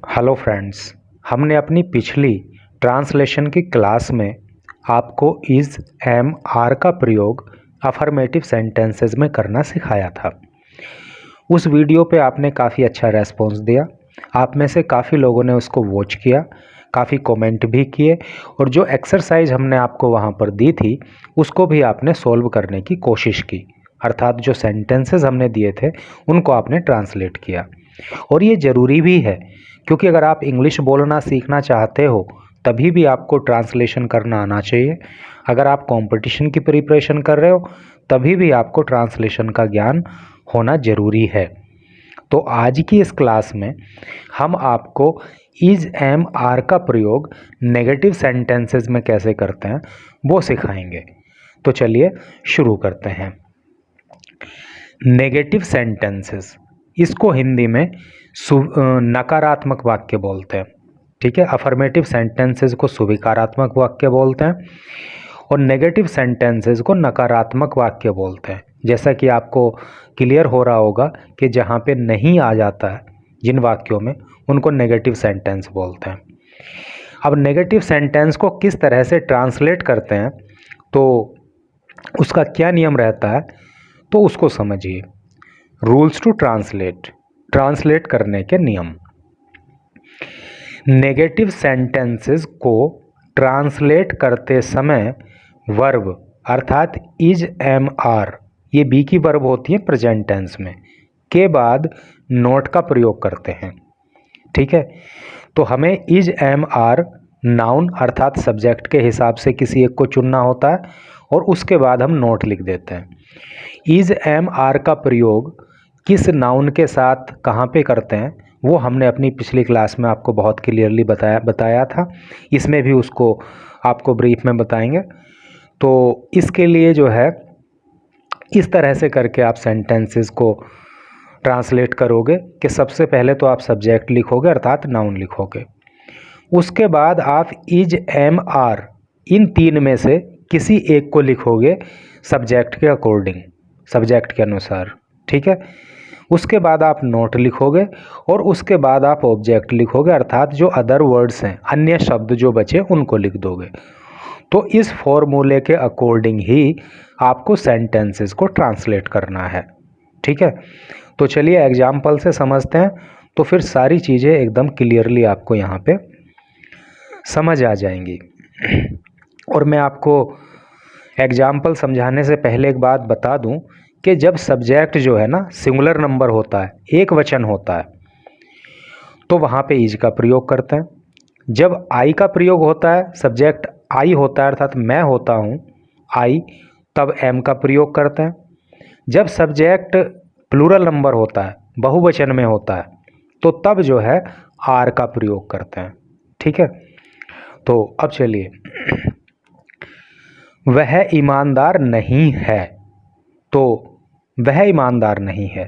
Hello friends, हमने अपनी पिछली ट्रांसलेशन की क्लास में आपको इज़ एम आर का प्रयोग अफर्मेटिव सेंटेंसेस में करना सिखाया था। उस वीडियो पे आपने काफ़ी अच्छा रेस्पॉन्स दिया। आप में से काफ़ी लोगों ने उसको वॉच किया, काफ़ी कमेंट भी किए और जो एक्सरसाइज हमने आपको वहाँ पर दी थी उसको भी आपने सॉल्व करने की कोशिश की। अर्थात जो सेंटेंसेस हमने दिए थे उनको आपने ट्रांसलेट किया। और ये ज़रूरी भी है, क्योंकि अगर आप इंग्लिश बोलना सीखना चाहते हो तभी भी आपको ट्रांसलेशन करना आना चाहिए। अगर आप कंपटीशन की प्रिपरेशन कर रहे हो तभी भी आपको ट्रांसलेशन का ज्ञान होना ज़रूरी है। तो आज की इस क्लास में हम आपको इज़ एम आर का प्रयोग नेगेटिव सेंटेंसेस में कैसे करते हैं वो सिखाएंगे। तो चलिए शुरू करते हैं। नेगेटिव सेंटेंसेस, इसको हिंदी में नकारात्मक वाक्य बोलते हैं। ठीक है, अफर्मेटिव सेंटेंसेस को सुविकारात्मक वाक्य बोलते हैं और नेगेटिव सेंटेंसेस को नकारात्मक वाक्य बोलते हैं। जैसा कि आपको क्लियर हो रहा होगा कि जहाँ पे नहीं आ जाता है जिन वाक्यों में, उनको नेगेटिव सेंटेंस बोलते हैं। अब नेगेटिव सेंटेंस को किस तरह से ट्रांसलेट करते हैं, तो उसका क्या नियम रहता है, तो उसको समझिए। रूल्स टू ट्रांसलेट, ट्रांसलेट करने के नियम। नेगेटिव सेंटेंसेस को ट्रांसलेट करते समय वर्ब अर्थात इज एम आर, ये बी की वर्ब होती है प्रेजेंट टेंस में, के बाद नोट का प्रयोग करते हैं। ठीक है, तो हमें इज एम आर नाउन अर्थात सब्जेक्ट के हिसाब से किसी एक को चुनना होता है और उसके बाद हम नोट लिख देते हैं। इज एम आर का प्रयोग किस नाउन के साथ कहाँ पे करते हैं वो हमने अपनी पिछली क्लास में आपको बहुत क्लियरली बताया था। इसमें भी उसको आपको ब्रीफ में बताएंगे। तो इसके लिए जो है इस तरह से करके आप सेंटेंसेस को ट्रांसलेट करोगे कि सबसे पहले तो आप सब्जेक्ट लिखोगे अर्थात नाउन लिखोगे, उसके बाद आप इज एम आर इन तीन में से किसी एक को लिखोगे सब्जेक्ट के अकॉर्डिंग, सब्जेक्ट के अनुसार। ठीक है, उसके बाद आप नोट लिखोगे और उसके बाद आप ऑब्जेक्ट लिखोगे अर्थात जो अदर वर्ड्स हैं, अन्य शब्द जो बचे उनको लिख दोगे। तो इस फॉर्मूले के अकॉर्डिंग ही आपको सेंटेंसेस को ट्रांसलेट करना है। ठीक है, तो चलिए एग्जाम्पल से समझते हैं, तो फिर सारी चीज़ें एकदम क्लियरली आपको यहाँ पे समझ आ जाएंगी। और मैं आपको एग्जाम्पल समझाने से पहले एक बात बता दूं कि जब सब्जेक्ट जो है ना सिंगुलर नंबर होता है, एक वचन होता है, तो वहाँ पे इज का प्रयोग करते हैं। जब आई का प्रयोग होता है, सब्जेक्ट आई होता है अर्थात मैं होता हूँ आई, तब एम का प्रयोग करते हैं। जब सब्जेक्ट प्लूरल नंबर होता है, बहुवचन में होता है, तो तब जो है आर का प्रयोग करते हैं। ठीक है, तो अब चलिए, वह ईमानदार नहीं है, तो वह ईमानदार नहीं है,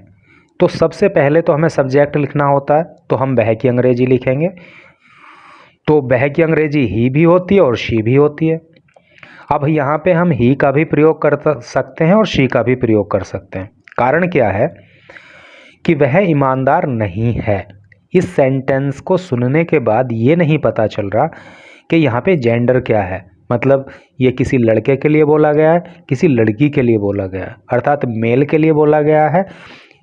तो सबसे पहले तो हमें सब्जेक्ट लिखना होता है, तो हम वह की अंग्रेजी लिखेंगे। तो वह की अंग्रेजी ही भी होती है और शी भी होती है। अब यहाँ पे हम ही का भी प्रयोग कर सकते हैं और शी का भी प्रयोग कर सकते हैं। कारण क्या है कि वह ईमानदार नहीं है, इस सेंटेंस को सुनने के बाद ये नहीं पता चल रहा कि यहाँ पे जेंडर क्या है, मतलब ये किसी लड़के के लिए बोला गया है, किसी लड़की के लिए बोला गया है, अर्थात मेल के लिए बोला गया है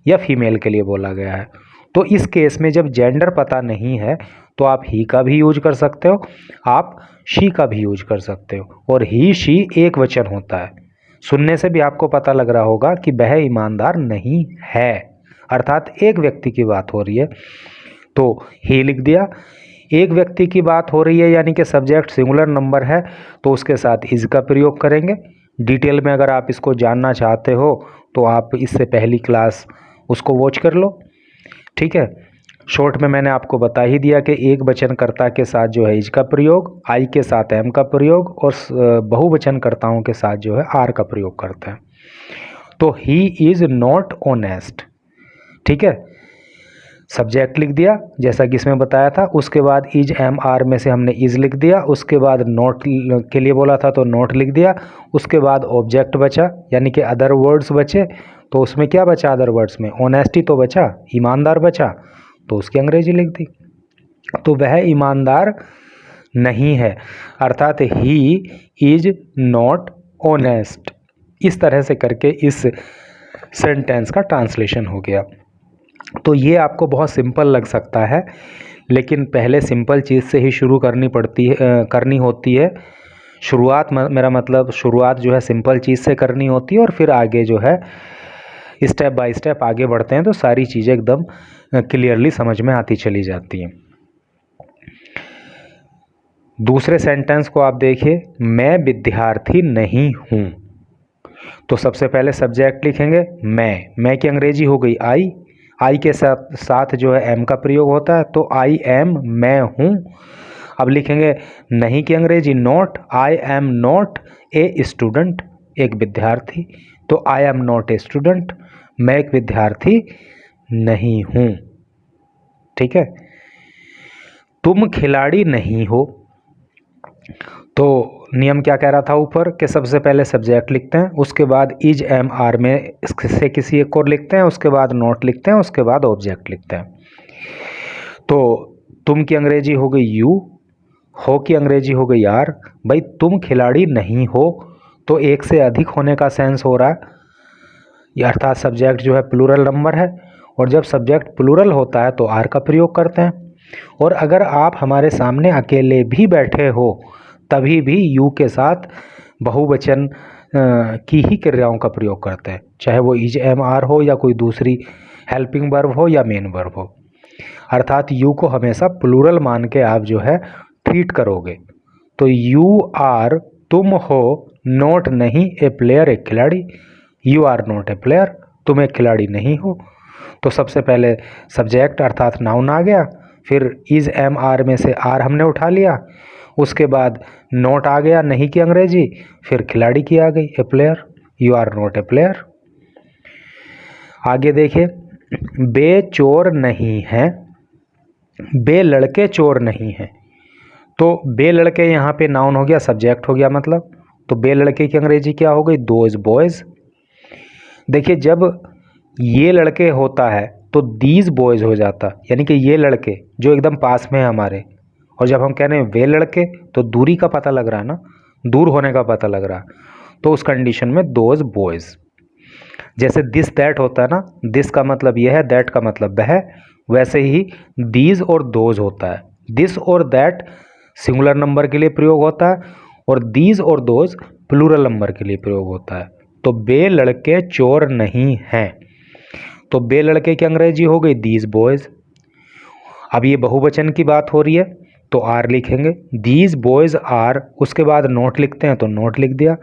या फीमेल के लिए बोला गया है। तो इस केस में जब जेंडर पता नहीं है तो आप ही का भी यूज कर सकते हो, आप शी का भी यूज कर सकते हो, और ही शी एक वचन होता है। सुनने से भी आपको पता लग रहा होगा कि वह ईमानदार नहीं है, अर्थात एक व्यक्ति की बात हो रही है, तो ही लिख दिया। एक व्यक्ति की बात हो रही है यानी कि सब्जेक्ट सिंगुलर नंबर है, तो उसके साथ इज का प्रयोग करेंगे। डिटेल में अगर आप इसको जानना चाहते हो तो आप इससे पहली क्लास उसको वॉच कर लो। ठीक है, शॉर्ट में मैंने आपको बता ही दिया कि एक वचनकर्ता के साथ जो है इज का प्रयोग, आई के साथ एम का प्रयोग और बहुवचनकर्ताओं के साथ जो है आर का प्रयोग करते हैं। तो ही इज नॉट ऑनेस्ट। ठीक है, सब्जेक्ट लिख दिया जैसा कि इसमें बताया था, उसके बाद इज एम आर में से हमने इज लिख दिया, उसके बाद नोट के लिए बोला था तो नोट लिख दिया, उसके बाद ऑब्जेक्ट बचा यानी कि अदर वर्ड्स बचे, तो उसमें क्या बचा अदर वर्ड्स में, ऑनेस्टी तो बचा, ईमानदार बचा, तो उसकी अंग्रेजी लिख दी। तो वह ईमानदार नहीं है, अर्थात ही इज नॉट ऑनेस्ट। इस तरह से करके इस सेंटेंस का ट्रांसलेशन हो गया। तो ये आपको बहुत सिंपल लग सकता है, लेकिन पहले सिंपल चीज़ से ही शुरू करनी होती है। शुरुआत मेरा मतलब शुरुआत जो है सिंपल चीज़ से करनी होती है, और फिर आगे जो है स्टेप बाय स्टेप आगे बढ़ते हैं तो सारी चीज़ें एकदम क्लियरली समझ में आती चली जाती हैं। दूसरे सेंटेंस को आप देखिए, मैं विद्यार्थी नहीं हूँ। तो सबसे पहले सब्जेक्ट लिखेंगे मैं की अंग्रेजी हो गई आई के साथ जो है एम का प्रयोग होता है, तो आई एम, मैं हूँ। अब लिखेंगे नहीं की अंग्रेजी not, I am not a student, एक विद्यार्थी। तो I am not a student, मैं एक विद्यार्थी नहीं हूँ। ठीक है। तुम खिलाड़ी नहीं हो। तो नियम क्या कह रहा था ऊपर कि सबसे पहले सब्जेक्ट लिखते हैं, उसके बाद इज एम आर में से किसी एक को लिखते हैं, उसके बाद नॉट लिखते हैं, उसके बाद ऑब्जेक्ट लिखते हैं। तो तुम की अंग्रेजी हो गई यू, हो की अंग्रेजी हो गई आर। भाई तुम खिलाड़ी नहीं हो, तो एक से अधिक होने का सेंस हो रहा है, अर्थात सब्जेक्ट जो है प्लूरल नंबर है, और जब सब्जेक्ट प्लूरल होता है तो आर का प्रयोग करते हैं। और अगर आप हमारे सामने अकेले भी बैठे हो तभी भी यू के साथ बहुवचन की ही क्रियाओं का प्रयोग करते हैं, चाहे वो इज एम आर हो या कोई दूसरी हेल्पिंग वर्ब हो या मेन वर्ब हो। अर्थात यू को हमेशा प्लूरल मान के आप जो है ट्रीट करोगे। तो यू आर, तुम हो, नॉट नहीं, ए प्लेयर, एक खिलाड़ी। You are not a player, तुम एक खिलाड़ी नहीं हो। तो सबसे पहले सब्जेक्ट अर्थात नाउन आ गया, फिर इज एम आर में से आर हमने उठा लिया, उसके बाद नॉट आ गया नहीं की अंग्रेजी, फिर खिलाड़ी की आ गई a player, you are not a player. आगे देखिए, बे चोर नहीं है, बे लड़के चोर नहीं हैं। तो बे लड़के यहाँ पे नाउन हो गया, सब्जेक्ट हो गया मतलब, तो बे लड़के की अंग्रेजी क्या हो गई, दोज बॉयज़। देखिए जब ये लड़के होता है तो दीज बॉयज़ हो जाता, यानी कि ये लड़के जो एकदम पास में है हमारे, और जब हम कह रहे हैं वे लड़के तो दूरी का पता लग रहा है ना, दूर होने का पता लग रहा है, तो उस कंडीशन में दोज बॉयज़। जैसे दिस दैट होता है ना, दिस का मतलब यह है, दैट का मतलब वह, वैसे ही दीज और दोज होता है। दिस और दैट सिंगुलर नंबर के लिए प्रयोग होता है, और दीज और दोज प्लूरल नंबर के लिए प्रयोग होता है। तो बे लड़के चोर नहीं हैं, तो बे लड़के की अंग्रेजी हो गई दीज बॉयज़। अब ये बहुवचन की बात हो रही है तो आर लिखेंगे, दीज बॉयज़ आर, उसके बाद नोट लिखते हैं तो नोट लिख दिया।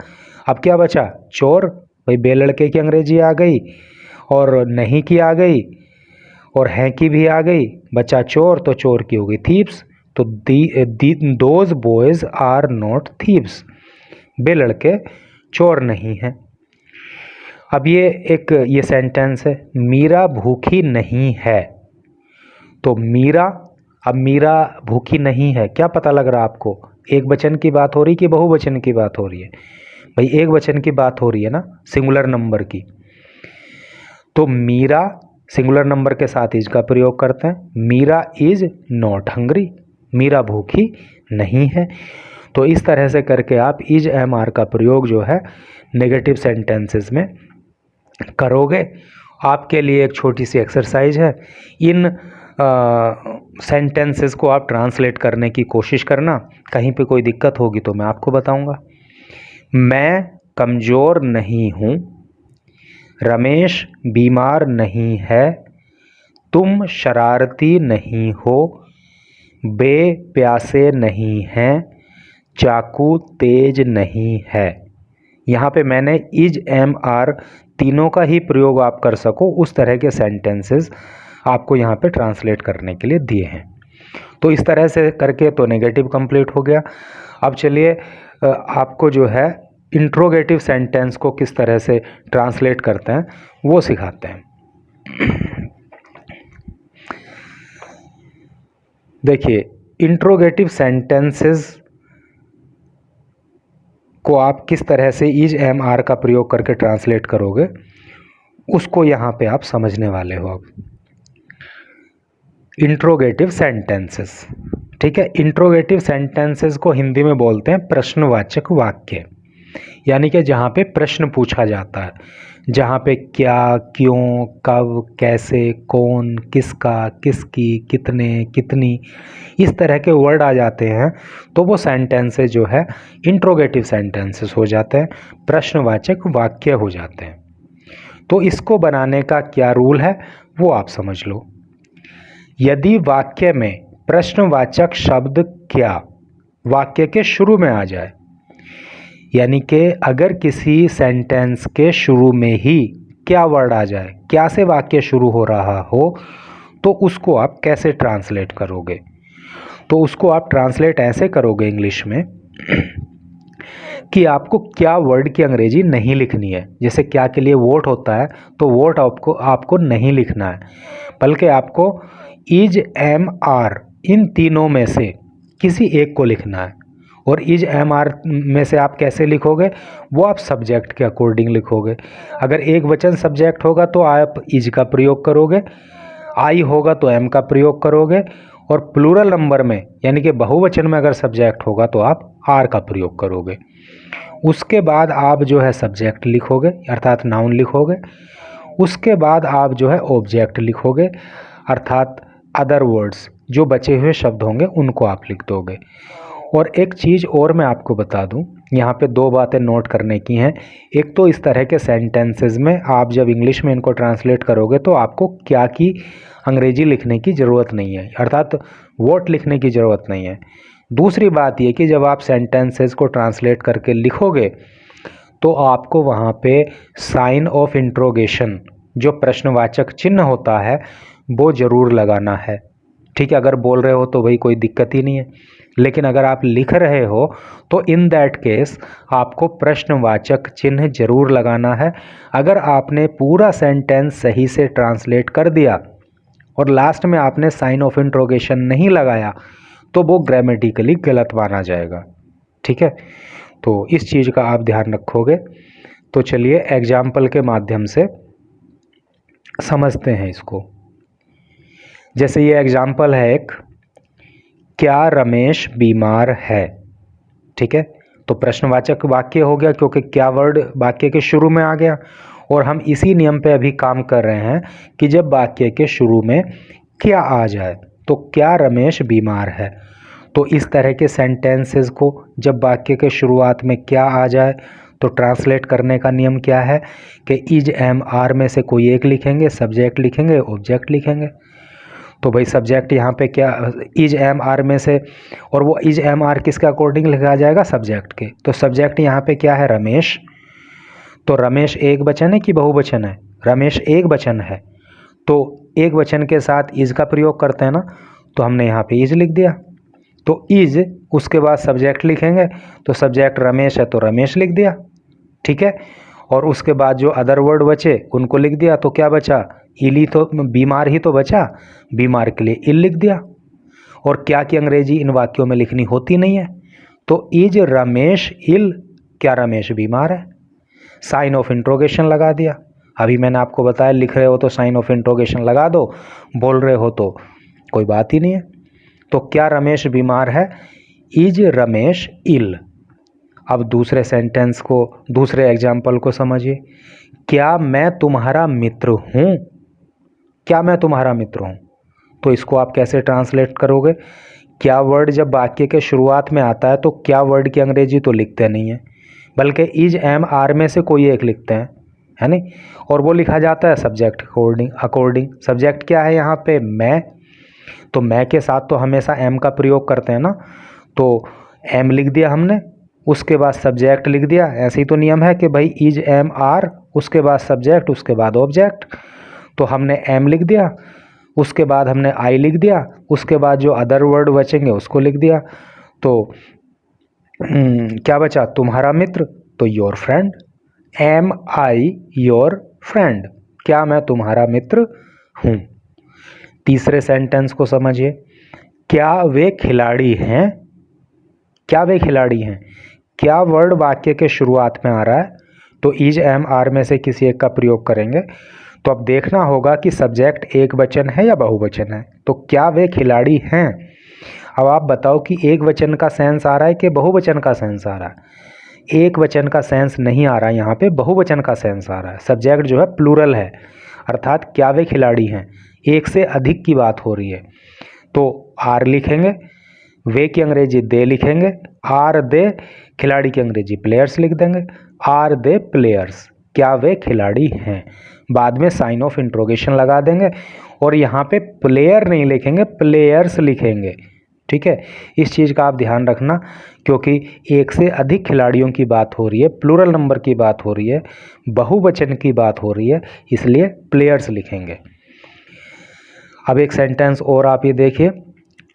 अब क्या बचा, चोर। भाई बे लड़के की अंग्रेजी आ गई, और नहीं की आ गई, और हैं की भी आ गई, बचा चोर, तो चोर की हो गई थीव्स। तो those boys are not thieves, बे लड़के चोर नहीं हैं। अब ये सेंटेंस है, मीरा भूखी नहीं है। तो मीरा, अब मीरा भूखी नहीं है, क्या पता लग रहा है आपको, एक वचन की बात हो रही कि बहुवचन की बात हो रही है? भाई एक वचन की बात हो रही है ना, सिंगुलर नंबर की। तो मीरा सिंगुलर नंबर के साथ इज का प्रयोग करते हैं, Meera is not hungry, Meera भूखी नहीं है। तो इस तरह से करके आप इज एम आर का प्रयोग जो है नेगेटिव सेंटेंसेस में करोगे। आपके लिए एक छोटी सी एक्सरसाइज है, इन सेंटेंसेस को आप ट्रांसलेट करने की कोशिश करना, कहीं पे कोई दिक्कत होगी तो मैं आपको बताऊंगा। मैं कमज़ोर नहीं हूँ, रमेश बीमार नहीं है, तुम शरारती नहीं हो, बे प्यासे नहीं हैं, चाकू तेज नहीं है। यहाँ पे मैंने इज एम आर तीनों का ही प्रयोग आप कर सको उस तरह के सेंटेंसेस आपको यहाँ पे ट्रांसलेट करने के लिए दिए हैं। तो इस तरह से करके तो नेगेटिव कंप्लीट हो गया। अब चलिए आपको जो है इंट्रोगेटिव सेंटेंस को किस तरह से ट्रांसलेट करते हैं वो सिखाते हैं। देखिए इंट्रोगेटिव सेंटेंसेस को आप किस तरह से इज एम आर का प्रयोग करके ट्रांसलेट करोगे उसको यहाँ पे आप समझने वाले हो। अब इंट्रोगेटिव सेंटेंसेस। ठीक है, इंट्रोगेटिव सेंटेंसेस को हिंदी में बोलते हैं प्रश्नवाचक वाक्य, यानी कि जहाँ पे प्रश्न पूछा जाता है, जहाँ पे क्या, क्यों, कब, कैसे, कौन, किसका, किसकी, कितने, कितनी, इस तरह के वर्ड आ जाते हैं तो वो सेंटेंसेस जो है इंट्रोगेटिव सेंटेंसेस हो जाते हैं, प्रश्नवाचक वाक्य हो जाते हैं। तो इसको बनाने का क्या रूल है वो आप समझ लो। यदि वाक्य में प्रश्नवाचक शब्द क्या वाक्य के शुरू में आ जाए, यानी कि अगर किसी सेंटेंस के शुरू में ही क्या वर्ड आ जाए, क्या से वाक्य शुरू हो रहा हो, तो उसको आप कैसे ट्रांसलेट करोगे? तो उसको आप ट्रांसलेट ऐसे करोगे इंग्लिश में कि आपको क्या वर्ड की अंग्रेजी नहीं लिखनी है। जैसे क्या के लिए वोट होता है, तो वोट आपको नहीं लिखना है, बल्कि आपको इज, एम, आर इन तीनों में से किसी एक को लिखना है। और इज, एम, आर में से आप कैसे लिखोगे? वो आप सब्जेक्ट के अकॉर्डिंग लिखोगे। अगर एक वचन सब्जेक्ट होगा तो आप इज का प्रयोग करोगे, आई होगा तो एम का प्रयोग करोगे, और प्लूरल नंबर में यानी कि बहुवचन में अगर सब्जेक्ट होगा तो आप आर का प्रयोग करोगे। उसके बाद आप जो है सब्जेक्ट लिखोगे अर्थात नाउन लिखोगे। उसके बाद आप जो है ऑब्जेक्ट लिखोगे अर्थात अदर वर्ड्स, जो बचे हुए शब्द होंगे उनको आप लिख दोगे। और एक चीज़ और मैं आपको बता दूं, यहाँ पे दो बातें नोट करने की हैं। एक तो इस तरह के सेंटेंसेस में आप जब इंग्लिश में इनको ट्रांसलेट करोगे तो आपको क्या की अंग्रेजी लिखने की ज़रूरत नहीं है, अर्थात वोट लिखने की ज़रूरत नहीं है। दूसरी बात ये कि जब आप सेंटेंसेस को ट्रांसलेट करके लिखोगे तो आपको वहाँ पे साइन ऑफ इंट्रोगेशन, जो प्रश्नवाचक चिन्ह होता है, वो ज़रूर लगाना है। ठीक है, अगर बोल रहे हो तो भाई कोई दिक्कत ही नहीं है, लेकिन अगर आप लिख रहे हो तो इन दैट केस आपको प्रश्नवाचक चिन्ह जरूर लगाना है। अगर आपने पूरा सेंटेंस सही से ट्रांसलेट कर दिया और लास्ट में आपने साइन ऑफ इंट्रोगेशन नहीं लगाया तो वो ग्रामेटिकली गलत माना जाएगा। ठीक है, तो इस चीज़ का आप ध्यान रखोगे। तो चलिए एग्जाम्पल के माध्यम से समझते हैं इसको। जैसे ये एग्जाम्पल है एक, क्या रमेश बीमार है। ठीक है, तो प्रश्नवाचक वाक्य हो गया क्योंकि क्या वर्ड वाक्य के शुरू में आ गया, और हम इसी नियम पे अभी काम कर रहे हैं कि जब वाक्य के शुरू में क्या आ जाए, तो क्या रमेश बीमार है। तो इस तरह के सेंटेंसेस को जब वाक्य के शुरुआत में क्या आ जाए तो ट्रांसलेट करने का नियम क्या है कि इज, एम, आर में से कोई एक लिखेंगे, सब्जेक्ट लिखेंगे, ऑब्जेक्ट लिखेंगे। तो भाई सब्जेक्ट यहाँ पे क्या, इज, एम, आर में से, और वो इज, एम, आर किसके अकॉर्डिंग लिखा जाएगा? सब्जेक्ट के। तो सब्जेक्ट यहाँ पे क्या है? रमेश। तो रमेश एक वचन है कि बहुवचन है? रमेश एक वचन है, तो एक वचन के साथ इज का प्रयोग करते हैं ना, तो हमने यहाँ पे इज लिख दिया। तो इज, उसके बाद सब्जेक्ट लिखेंगे, तो सब्जेक्ट रमेश है तो रमेश लिख दिया। ठीक है, और उसके बाद जो अदर वर्ड बचे उनको लिख दिया। तो क्या बचा? इली, तो बीमार ही तो बचा, बीमार के लिए इल लिख दिया। और क्या की अंग्रेजी इन वाक्यों में लिखनी होती नहीं है, तो इज रमेश इल, क्या रमेश बीमार है, साइन ऑफ इंट्रोगेशन लगा दिया। अभी मैंने आपको बताया लिख रहे हो तो साइन ऑफ इंट्रोगेशन लगा दो, बोल रहे हो तो कोई बात ही नहीं है। तो क्या रमेश बीमार है, इज रमेश इल। अब दूसरे सेंटेंस को, दूसरे एग्जाम्पल को समझिए। क्या मैं तुम्हारा मित्र हूँ, क्या मैं तुम्हारा मित्र हूँ। तो इसको आप कैसे ट्रांसलेट करोगे? क्या वर्ड जब वाक्य के शुरुआत में आता है तो क्या वर्ड की अंग्रेजी तो लिखते नहीं है, बल्कि इज, एम, आर में से कोई एक लिखते हैं, है नहीं, और वो लिखा जाता है सब्जेक्ट अकॉर्डिंग। सब्जेक्ट क्या है यहाँ पे? मैं। तो मैं के साथ तो हमेशा एम का प्रयोग करते हैं ना, तो एम लिख दिया हमने, उसके बाद सब्जेक्ट लिख दिया। ऐसे ही तो नियम है कि भाई इज, एम, आर, उसके बाद सब्जेक्ट, उसके बाद ऑब्जेक्ट। तो हमने एम लिख दिया, उसके बाद हमने आई लिख दिया, उसके बाद जो अदर वर्ड बचेंगे उसको लिख दिया। तो क्या बचा? तुम्हारा मित्र, तो your friend. Am I your friend, क्या मैं तुम्हारा मित्र हूँ। तीसरे सेंटेंस को समझिए। क्या वे खिलाड़ी हैं, क्या वे खिलाड़ी हैं। क्या वर्ड वाक्य के शुरुआत में आ रहा है तो इज, एम, आर में से किसी एक का प्रयोग करेंगे। तो अब देखना होगा कि सब्जेक्ट एक वचन है या बहुवचन है, तो क्या वे खिलाड़ी हैं। अब आप बताओ कि एक वचन का सेंस आ रहा है कि बहुवचन का सेंस आ रहा है। एक वचन का सेंस नहीं आ रहा है, यहाँ पे बहुवचन का सेंस आ रहा है। सब्जेक्ट जो है प्लूरल है, अर्थात क्या वे खिलाड़ी हैं, एक से अधिक की बात हो रही है। तो आर लिखेंगे, वे की अंग्रेजी दे लिखेंगे, आर दे, खिलाड़ी की अंग्रेजी प्लेयर्स लिख देंगे, आर दे प्लेयर्स, क्या वे खिलाड़ी हैं। बाद में साइन ऑफ इंट्रोगेशन लगा देंगे और यहाँ पे प्लेयर नहीं लिखेंगे, प्लेयर्स लिखेंगे। ठीक है, इस चीज़ का आप ध्यान रखना, क्योंकि एक से अधिक खिलाड़ियों की बात हो रही है, प्लूरल नंबर की बात हो रही है, बहुवचन की बात हो रही है, इसलिए प्लेयर्स लिखेंगे। अब एक सेंटेंस और आप ये देखिए,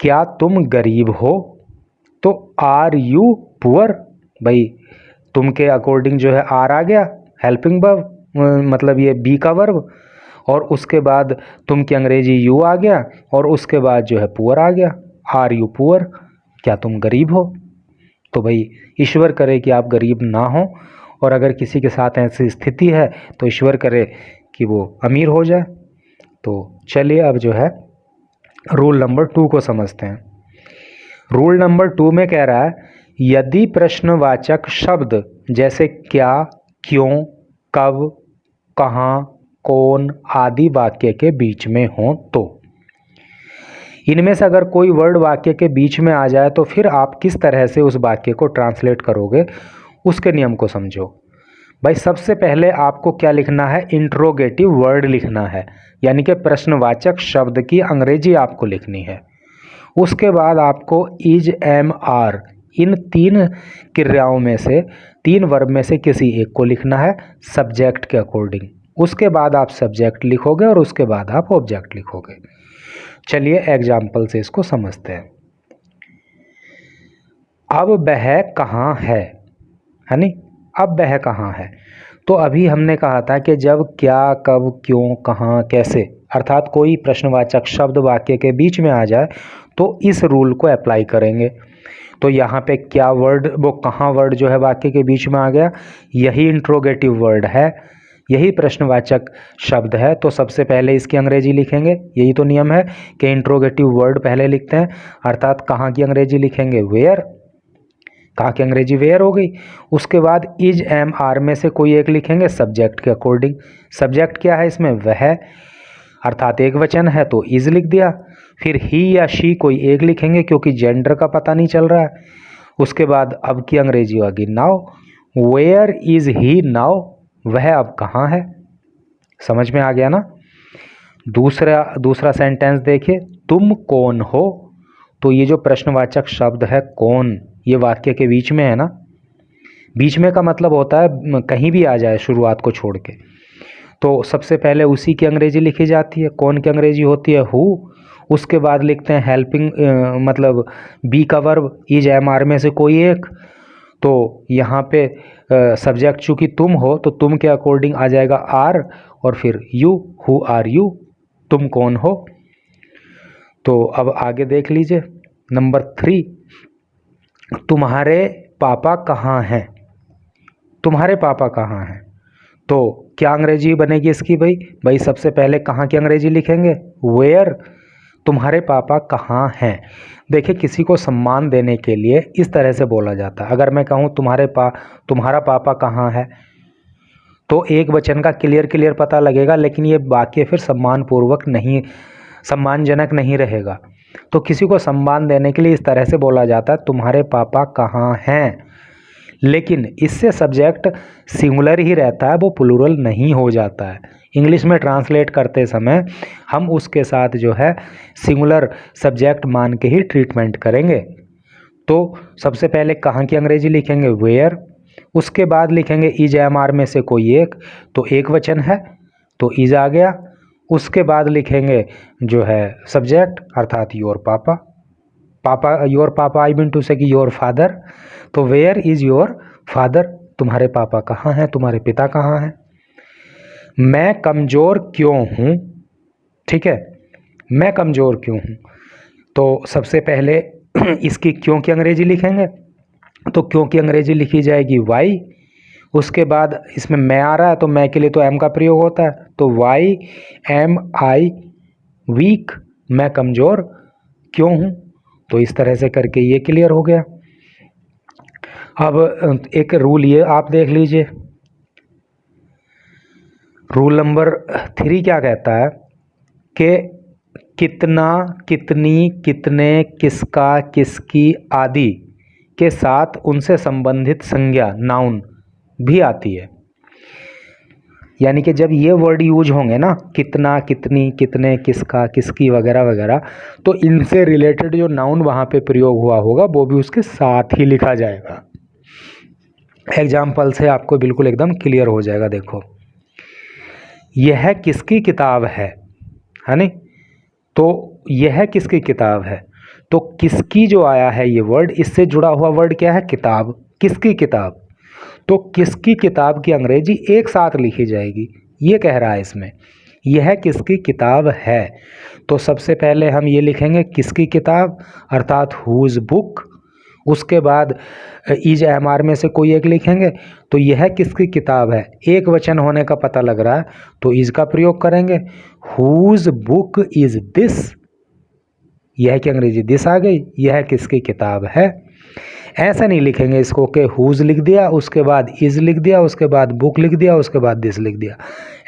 क्या तुम गरीब हो, तो आर यू पुअर। भाई तुम के अकॉर्डिंग जो है आर आ गया, हेल्पिंग वर्ब, मतलब ये बी का वर्ब, और उसके बाद तुम की अंग्रेजी यू आ गया, और उसके बाद जो है पुअर आ गया, आर यू पुअर, क्या तुम गरीब हो। तो भाई ईश्वर करे कि आप गरीब ना हो, और अगर किसी के साथ ऐसी स्थिति है तो ईश्वर करे कि वो अमीर हो जाए। तो चलिए अब जो है रूल नंबर 2 को समझते हैं। रूल नंबर 2 में कह रहा है, यदि प्रश्नवाचक शब्द जैसे क्या, क्यों, कब, कहाँ, कौन आदि वाक्य के बीच में हो तो इनमें से अगर कोई वर्ड वाक्य के बीच में आ जाए तो फिर आप किस तरह से उस वाक्य को ट्रांसलेट करोगे, उसके नियम को समझो। भाई सबसे पहले आपको क्या लिखना है, इंट्रोगेटिव वर्ड लिखना है, यानी कि प्रश्नवाचक शब्द की अंग्रेजी आपको लिखनी है। उसके बाद आपको इज, एम, आर, इन 3 क्रियाओं में से, 3 वर्ब में से किसी एक को लिखना है सब्जेक्ट के अकॉर्डिंग। उसके बाद आप सब्जेक्ट लिखोगे और उसके बाद आप ऑब्जेक्ट लिखोगे। चलिए एग्जाम्पल से इसको समझते हैं। अब वह कहाँ है नी, अब वह कहाँ है। तो अभी हमने कहा था कि जब क्या, कब, क्यों, कहाँ, कैसे, अर्थात कोई प्रश्नवाचक शब्द वाक्य के बीच में आ जाए तो इस रूल को अप्लाई करेंगे। तो यहाँ पे क्या वर्ड, वो कहाँ वर्ड जो है वाक्य के बीच में आ गया, यही इंट्रोगेटिव वर्ड है, यही प्रश्नवाचक शब्द है। तो सबसे पहले इसकी अंग्रेजी लिखेंगे, यही तो नियम है कि इंट्रोगेटिव वर्ड पहले लिखते हैं, अर्थात कहाँ की अंग्रेजी लिखेंगे, वेयर, कहाँ की अंग्रेजी वेयर हो गई। उसके बाद इज, एम, आर में से कोई एक लिखेंगे सब्जेक्ट के अकॉर्डिंग। सब्जेक्ट क्या है इसमें, वह, अर्थात एक वचन है तो इज लिख दिया। फिर ही या शी कोई एक लिखेंगे क्योंकि जेंडर का पता नहीं चल रहा है। उसके बाद अब की अंग्रेजी होगी now, where is he now, वह अब कहाँ है। समझ में आ गया ना। दूसरा सेंटेंस देखिए, तुम कौन हो। तो ये जो प्रश्नवाचक शब्द है कौन, ये वाक्य के बीच में है ना। बीच में का मतलब होता है कहीं भी आ जाए शुरुआत को छोड़ के। तो सबसे पहले उसी की अंग्रेजी लिखी जाती है, कौन की अंग्रेजी होती है हु। उसके बाद लिखते हैं हेल्पिंग, मतलब बी का वर्ब, इज, एम, आर में से कोई एक। तो यहाँ पे सब्जेक्ट चूँकि तुम हो तो तुम के अकॉर्डिंग आ जाएगा आर, और फिर यू, हु आर यू, तुम कौन हो। तो अब आगे देख लीजिए नंबर 3, तुम्हारे पापा कहाँ हैं। तुम्हारे पापा कहाँ हैं, तो क्या अंग्रेजी बनेगी इसकी। भाई सबसे पहले कहाँ की अंग्रेजी लिखेंगे, वेयर, तुम्हारे पापा कहाँ हैं। देखिए किसी को सम्मान देने के लिए इस तरह से बोला जाता है। अगर मैं कहूँ तुम्हारा पापा कहाँ है, तो एक वचन का क्लियर पता लगेगा, लेकिन ये वाक्य फिर सम्मानजनक नहीं रहेगा। तो किसी को सम्मान देने के लिए इस तरह से बोला जाता है, तुम्हारे पापा कहाँ हैं। लेकिन इससे सब्जेक्ट सिंगुलर ही रहता है, वो प्लूरल नहीं हो जाता है। इंग्लिश में ट्रांसलेट करते समय हम उसके साथ जो है सिंगुलर सब्जेक्ट मान के ही ट्रीटमेंट करेंगे। तो सबसे पहले कहाँ की अंग्रेजी लिखेंगे, वेयर। उसके बाद लिखेंगे इज, एम, आर में से कोई एक, तो एक वचन है तो इज आ गया। उसके बाद लिखेंगे जो है सब्जेक्ट, अर्थात योर पापा, योर पापा, आई मीन टू से कि योर फादर। तो वेयर इज योर फादर, तुम्हारे पापा कहाँ हैं, तुम्हारे पिता कहाँ हैं। मैं कमज़ोर क्यों हूँ, ठीक है, मैं कमज़ोर क्यों हूँ। तो सबसे पहले इसकी क्यों की अंग्रेजी लिखेंगे, तो क्यों की अंग्रेजी लिखी जाएगी वाई। उसके बाद इसमें मैं आ रहा है तो मैं के लिए तो एम का प्रयोग होता है, तो वाई एम आई वीक, मैं कमज़ोर क्यों हूँ। तो इस तरह से करके ये क्लियर हो गया। अब एक रूल ये आप देख लीजिए, रूल नंबर 3 क्या कहता है कि कितना, कितनी, कितने, किसका, किसकी आदि के साथ उनसे संबंधित संज्ञा नाउन भी आती है। यानी कि जब ये वर्ड यूज होंगे ना, कितना, कितनी, कितने, किसका, किसकी वगैरह वगैरह, तो इनसे रिलेटेड जो नाउन वहाँ पे प्रयोग हुआ होगा वो भी उसके साथ ही लिखा जाएगा। एग्जाम्पल से आपको बिल्कुल एकदम क्लियर हो जाएगा। देखो, यह किसकी किताब है नहीं, तो यह किसकी किताब है, तो किसकी जो आया है ये वर्ड, इससे जुड़ा हुआ वर्ड क्या है, किताब, किसकी किताब। तो किसकी किताब की अंग्रेजी एक साथ लिखी जाएगी, ये कह रहा है इसमें, यह किसकी किताब है। तो सबसे पहले हम ये लिखेंगे किसकी किताब अर्थात हुज बुक, उसके बाद इज एम आर में से कोई एक लिखेंगे, तो यह किसकी किताब है, एक वचन होने का पता लग रहा है तो इज का प्रयोग करेंगे। हुज बुक इज दिस, यह की अंग्रेजी दिस आ गई, यह किसकी किताब है। ऐसा नहीं लिखेंगे इसको कि हुज लिख दिया उसके बाद इज लिख दिया उसके बाद बुक लिख दिया उसके बाद दिस लिख दिया,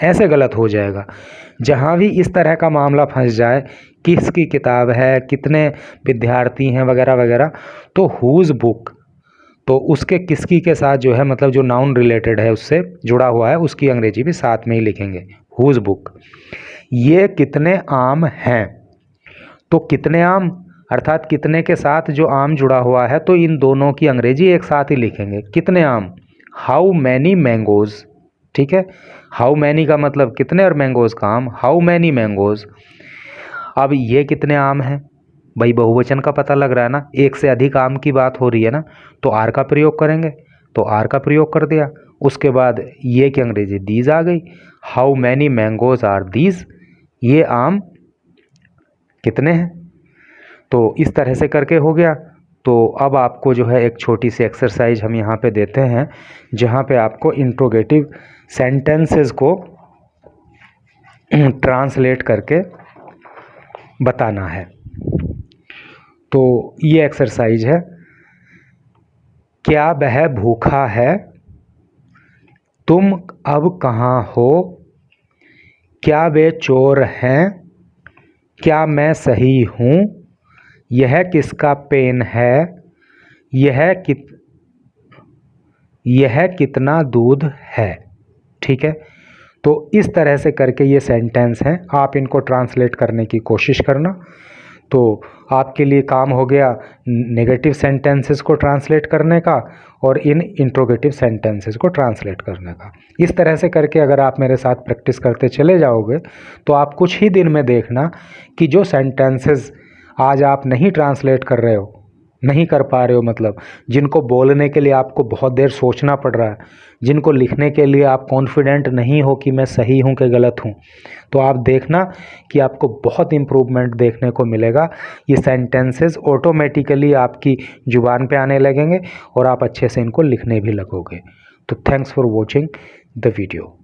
ऐसे गलत हो जाएगा। जहाँ भी इस तरह का मामला फंस जाए, किसकी किताब है, कितने विद्यार्थी हैं वगैरह वगैरह, तो हुज बुक, तो उसके किसकी के साथ जो है मतलब जो नाउन रिलेटेड है उससे जुड़ा हुआ है उसकी अंग्रेजी भी साथ में ही लिखेंगे, हुज बुक। ये कितने आम हैं, तो कितने आम अर्थात कितने के साथ जो आम जुड़ा हुआ है तो इन दोनों की अंग्रेजी एक साथ ही लिखेंगे, कितने आम, हाउ मैनी मैंगोज। ठीक है, हाउ मैनी का मतलब कितने और मैंगोज का आम, हाउ मैनी मैंगोज। अब ये कितने आम हैं, भाई बहुवचन का पता लग रहा है ना, एक से अधिक आम की बात हो रही है ना, तो आर का प्रयोग करेंगे, तो आर का प्रयोग कर दिया। उसके बाद ये की अंग्रेजी दीज आ गई, how many mangoes are these, ये आम कितने हैं। तो इस तरह से करके हो गया। तो अब आपको जो है एक छोटी सी एक्सरसाइज हम यहाँ पे देते हैं जहाँ पे आपको इंट्रोगेटिव सेंटेंसेस को ट्रांसलेट करके बताना है। तो ये एक्सरसाइज है, क्या वह भूखा है, तुम अब कहाँ हो, क्या वे चोर हैं, क्या मैं सही हूँ, यह किसका पेन है, यह कितना दूध है। ठीक है, तो इस तरह से करके ये सेंटेंस हैं, आप इनको ट्रांसलेट करने की कोशिश करना। तो आपके लिए काम हो गया नेगेटिव सेंटेंसेस को ट्रांसलेट करने का और इन इंट्रोगेटिव सेंटेंसेस को ट्रांसलेट करने का। इस तरह से करके अगर आप मेरे साथ प्रैक्टिस करते चले जाओगे तो आप कुछ ही दिन में देखना कि जो सेंटेंसेस आज आप नहीं ट्रांसलेट कर रहे हो, नहीं कर पा रहे हो, मतलब जिनको बोलने के लिए आपको बहुत देर सोचना पड़ रहा है, जिनको लिखने के लिए आप कॉन्फिडेंट नहीं हो कि मैं सही हूँ कि गलत हूँ, तो आप देखना कि आपको बहुत इम्प्रूवमेंट देखने को मिलेगा। ये सेंटेंसेस ऑटोमेटिकली आपकी ज़ुबान पे आने लगेंगे और आप अच्छे से इनको लिखने भी लगोगे। तो thanks for watching the video.